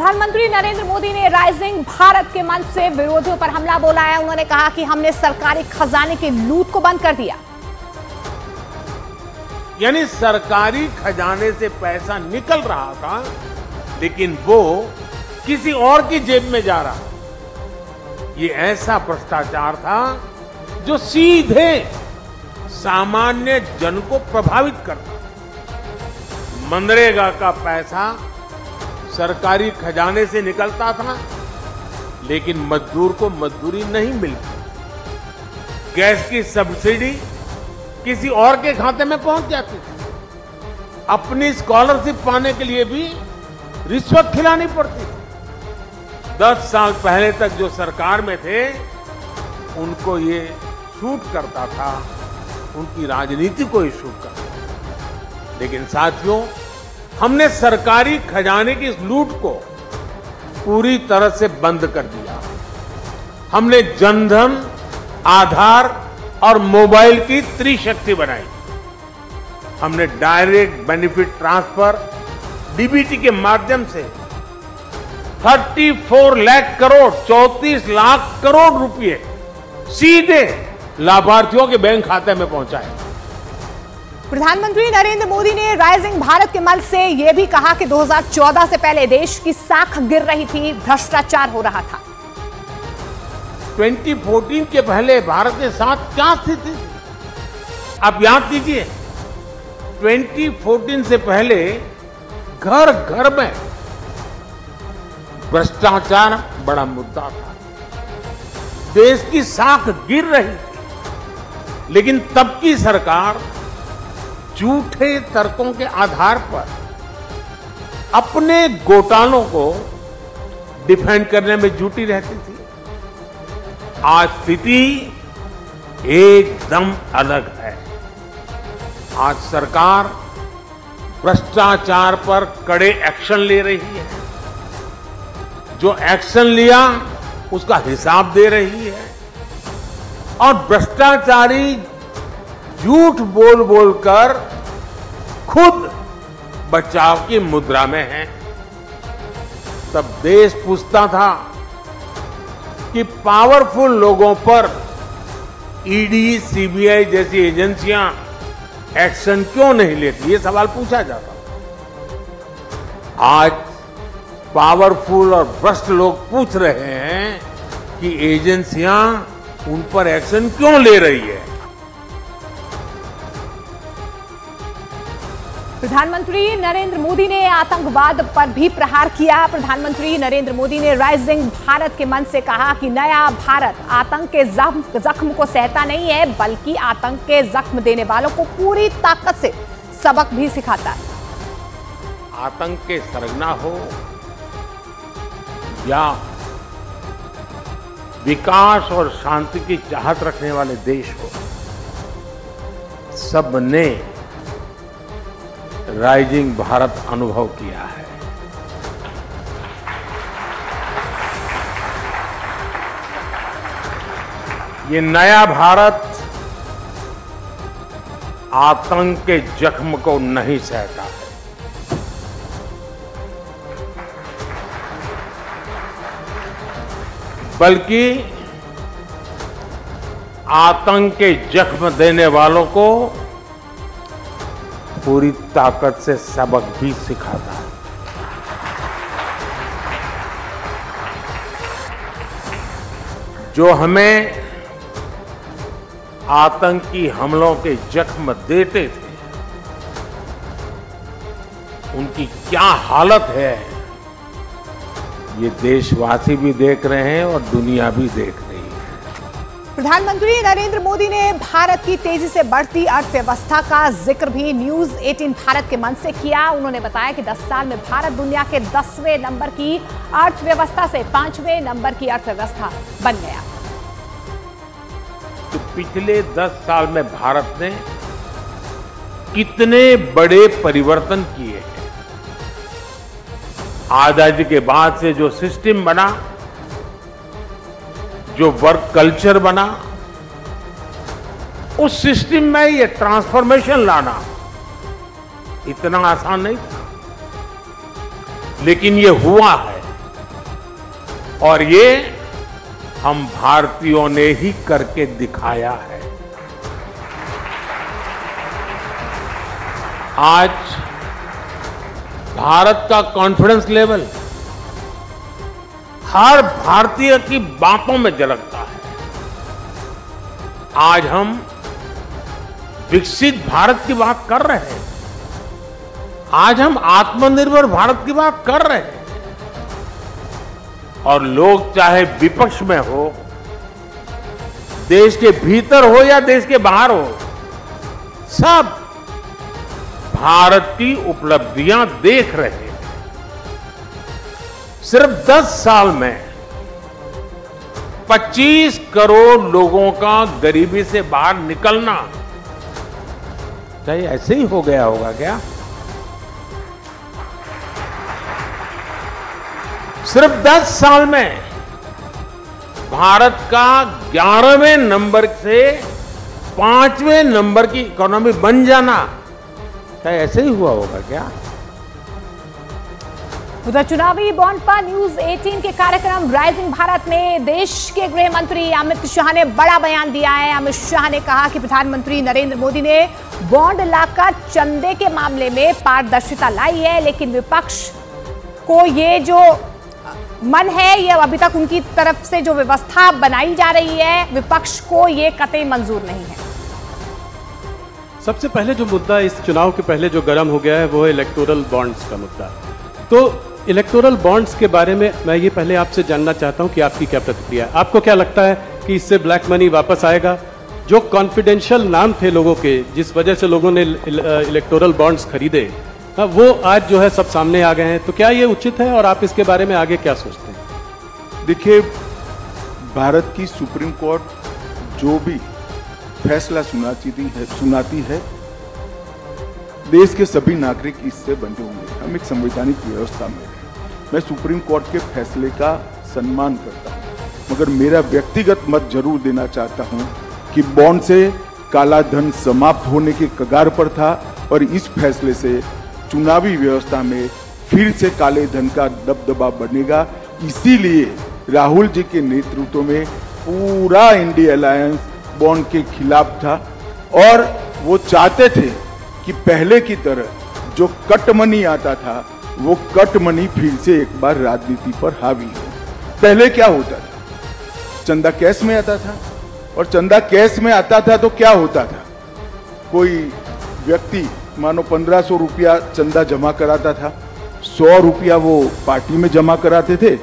प्रधानमंत्री नरेंद्र मोदी ने राइजिंग भारत के मंच से विरोधियों पर हमला बोला है। उन्होंने कहा कि हमने सरकारी खजाने की लूट को बंद कर दिया। यानी सरकारी खजाने से पैसा निकल रहा था, लेकिन वो किसी और की जेब में जा रहा। ये ऐसा भ्रष्टाचार था जो सीधे सामान्य जन को प्रभावित करता। मनरेगा का पैसा सरकारी खजाने से निकलता था, लेकिन मजदूर को मजदूरी नहीं मिलती। गैस की सब्सिडी किसी और के खाते में पहुंच जाती थी। अपनी स्कॉलरशिप पाने के लिए भी रिश्वत खिलानी पड़ती थी। 10 साल पहले तक जो सरकार में थे, उनको ये सूट करता था, उनकी राजनीति को ही सूट करता था। लेकिन साथियों, हमने सरकारी खजाने की इस लूट को पूरी तरह से बंद कर दिया। हमने जनधन, आधार और मोबाइल की त्रिशक्ति बनाई। हमने डायरेक्ट बेनिफिट ट्रांसफर डीबीटी के माध्यम से 34 लाख करोड़ 34 लाख करोड़ रुपए सीधे लाभार्थियों के बैंक खाते में पहुंचाए। प्रधानमंत्री नरेंद्र मोदी ने राइजिंग भारत के मंच से यह भी कहा कि 2014 से पहले देश की साख गिर रही थी, भ्रष्टाचार हो रहा था। 2014 के पहले भारत के साथ क्या स्थिति थी? आप याद कीजिए, 2014 से पहले घर घर में भ्रष्टाचार बड़ा मुद्दा था। देश की साख गिर रही थी, लेकिन तब की सरकार झूठे तर्कों के आधार पर अपने घोटालों को डिफेंड करने में जुटी रहती थी। आज स्थिति एकदम अलग है। आज सरकार भ्रष्टाचार पर कड़े एक्शन ले रही है। जो एक्शन लिया उसका हिसाब दे रही है, और भ्रष्टाचारी झूठ बोल बोलकर खुद बचाव की मुद्रा में है। तब देश पूछता था कि पावरफुल लोगों पर ईडी, सीबीआई जैसी एजेंसियां एक्शन क्यों नहीं लेती, ये सवाल पूछा जाता। आज पावरफुल और भ्रष्ट लोग पूछ रहे हैं कि एजेंसियां उन पर एक्शन क्यों ले रही है। प्रधानमंत्री नरेंद्र मोदी ने आतंकवाद पर भी प्रहार किया। प्रधानमंत्री नरेंद्र मोदी ने राइजिंग भारत के मंच से कहा कि नया भारत आतंक के जख्म को सहता नहीं है, बल्कि आतंक के जख्म देने वालों को पूरी ताकत से सबक भी सिखाता है। आतंक के सरगना हो या विकास और शांति की चाहत रखने वाले देश हो, सबने राइजिंग भारत अनुभव किया है। ये नया भारत आतंक के जख्म को नहीं सहता है। बल्कि आतंक के जख्म देने वालों को पूरी ताकत से सबक भी सिखाता है। जो हमें आतंकी हमलों के जख्म देते थे, उनकी क्या हालत है, ये देशवासी भी देख रहे हैं और दुनिया भी देख रही है। प्रधानमंत्री नरेंद्र मोदी ने भारत की तेजी से बढ़ती अर्थव्यवस्था का जिक्र भी न्यूज 18 भारत के मंच से किया। उन्होंने बताया कि 10 साल में भारत दुनिया के 10वें नंबर की अर्थव्यवस्था से 5वें नंबर की अर्थव्यवस्था बन गया। तो पिछले 10 साल में भारत ने कितने बड़े परिवर्तन किए हैं। आजादी के बाद से जो सिस्टम बना, जो वर्क कल्चर बना, उस सिस्टम में ये ट्रांसफॉर्मेशन लाना इतना आसान नहीं था, लेकिन ये हुआ है। और ये हम भारतीयों ने ही करके दिखाया है। आज भारत का कॉन्फिडेंस लेवल हर भारतीय की बातों में झलकता है। आज हम विकसित भारत की बात कर रहे हैं। आज हम आत्मनिर्भर भारत की बात कर रहे हैं। और लोग चाहे विपक्ष में हो, देश के भीतर हो या देश के बाहर हो, सब भारत की उपलब्धियां देख रहे हैं। सिर्फ 10 साल में 25 करोड़ लोगों का गरीबी से बाहर निकलना, क्या ये ऐसे ही हो गया होगा क्या? सिर्फ 10 साल में भारत का 11वें नंबर से 5वें नंबर की इकोनॉमी बन जाना, क्या ऐसे ही हुआ होगा क्या? उधर चुनावी बॉन्ड पर न्यूज 18 के कार्यक्रम राइजिंग भारत में देश के गृह मंत्री अमित शाह ने बड़ा बयान दिया है। अमित शाह ने कहा कि प्रधानमंत्री नरेंद्र मोदी ने बॉन्ड लाकर चंदे के मामले में पारदर्शिता लाई है, लेकिन विपक्ष को ये जो मन है, ये अभी तक उनकी तरफ से जो व्यवस्था बनाई जा रही है, विपक्ष को ये कतई मंजूर नहीं है। सबसे पहले जो मुद्दा इस चुनाव के पहले जो गर्म हो गया है वो है इलेक्टोरल बॉन्ड्स का मुद्दा। तो इलेक्टोरल बॉन्ड्स के बारे में मैं ये पहले आपसे जानना चाहता हूं कि आपकी क्या प्रतिक्रिया है। आपको क्या लगता है कि इससे ब्लैक मनी वापस आएगा? जो कॉन्फिडेंशियल नाम थे लोगों के, जिस वजह से लोगों ने इलेक्टोरल बॉन्ड्स खरीदे, वो आज जो है सब सामने आ गए हैं। तो क्या ये उचित है और आप इसके बारे में आगे क्या सोचते हैं? देखिए, भारत की सुप्रीम कोर्ट जो भी फैसला सुनाती है, देश के सभी नागरिक इससे बंधे होंगे। हम एक संवैधानिक व्यवस्था में हैं। मैं सुप्रीम कोर्ट के फैसले का सम्मान करता हूं, मगर मेरा व्यक्तिगत मत जरूर देना चाहता हूं कि बॉन्ड से काला धन समाप्त होने के कगार पर था और इस फैसले से चुनावी व्यवस्था में फिर से काले धन का दबदबा बनेगा। इसीलिए राहुल जी के नेतृत्व में पूरा इंडिया अलायंस बॉन्ड के खिलाफ था और वो चाहते थे कि पहले की तरह जो कट मनी आता था, वो कट मनी फिर से एक बार राजनीति पर हावी हो। पहले क्या होता था? चंदा कैश में आता था, और चंदा कैश में आता था तो क्या होता था? कोई व्यक्ति मानो 1500 रुपया चंदा जमा कराता था, 100 रुपया वो पार्टी में जमा कराते थे।